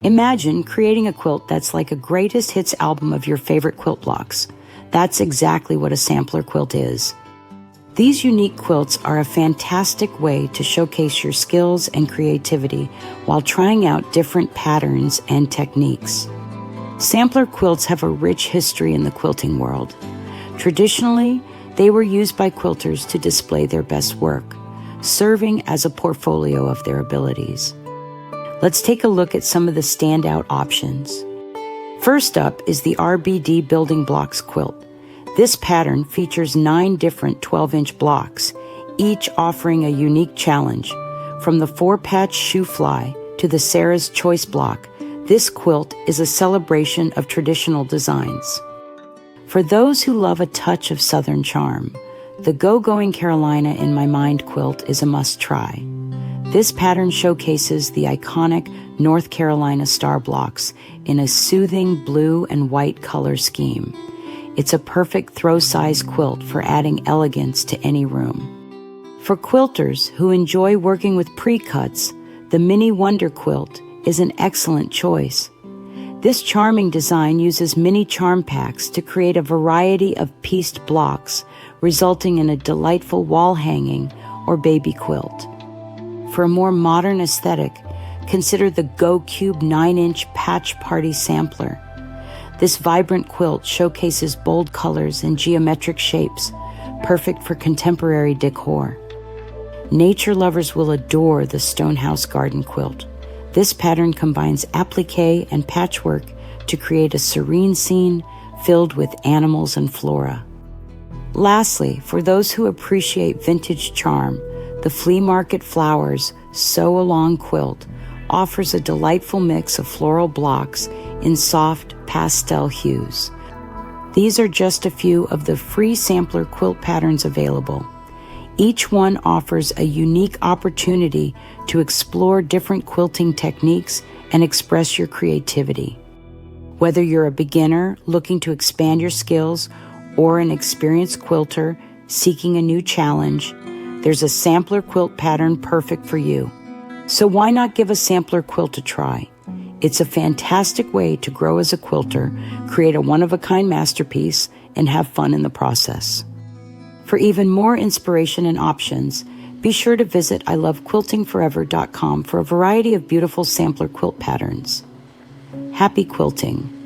Imagine creating a quilt that's like a greatest hits album of your favorite quilt blocks. That's exactly what a sampler quilt is. These unique quilts are a fantastic way to showcase your skills and creativity while trying out different patterns and techniques. Sampler quilts have a rich history in the quilting world. Traditionally, they were used by quilters to display their best work, serving as a portfolio of their abilities. Let's take a look at some of the standout options. First up is the RBD Building Blocks quilt. This pattern features 9 different 12-inch blocks, each offering a unique challenge. From the 4-patch shoe fly to the Sarah's Choice block, this quilt is a celebration of traditional designs. For those who love a touch of Southern charm, the Go-Going Carolina in My Mind quilt is a must-try. This pattern showcases the iconic North Carolina star blocks in a soothing blue and white color scheme. It's a perfect throw-size quilt for adding elegance to any room. For quilters who enjoy working with pre-cuts, the Mini Wonder quilt is an excellent choice. This charming design uses mini charm packs to create a variety of pieced blocks, resulting in a delightful wall hanging or baby quilt. For a more modern aesthetic, consider the Go Cube 9-inch Patch Party Sampler. This vibrant quilt showcases bold colors and geometric shapes, perfect for contemporary decor. Nature lovers will adore the Stonehouse Garden quilt. This pattern combines applique and patchwork to create a serene scene filled with animals and flora. Lastly, for those who appreciate vintage charm, the Flea Market Flowers Sew Along quilt offers a delightful mix of floral blocks in soft pastel hues. These are just a few of the free sampler quilt patterns available. Each one offers a unique opportunity to explore different quilting techniques and express your creativity. Whether you're a beginner looking to expand your skills or an experienced quilter seeking a new challenge, there's a sampler quilt pattern perfect for you. So why not give a sampler quilt a try? It's a fantastic way to grow as a quilter, create a one-of-a-kind masterpiece, and have fun in the process. For even more inspiration and options, be sure to visit ilovequiltingforever.com for a variety of beautiful sampler quilt patterns. Happy quilting!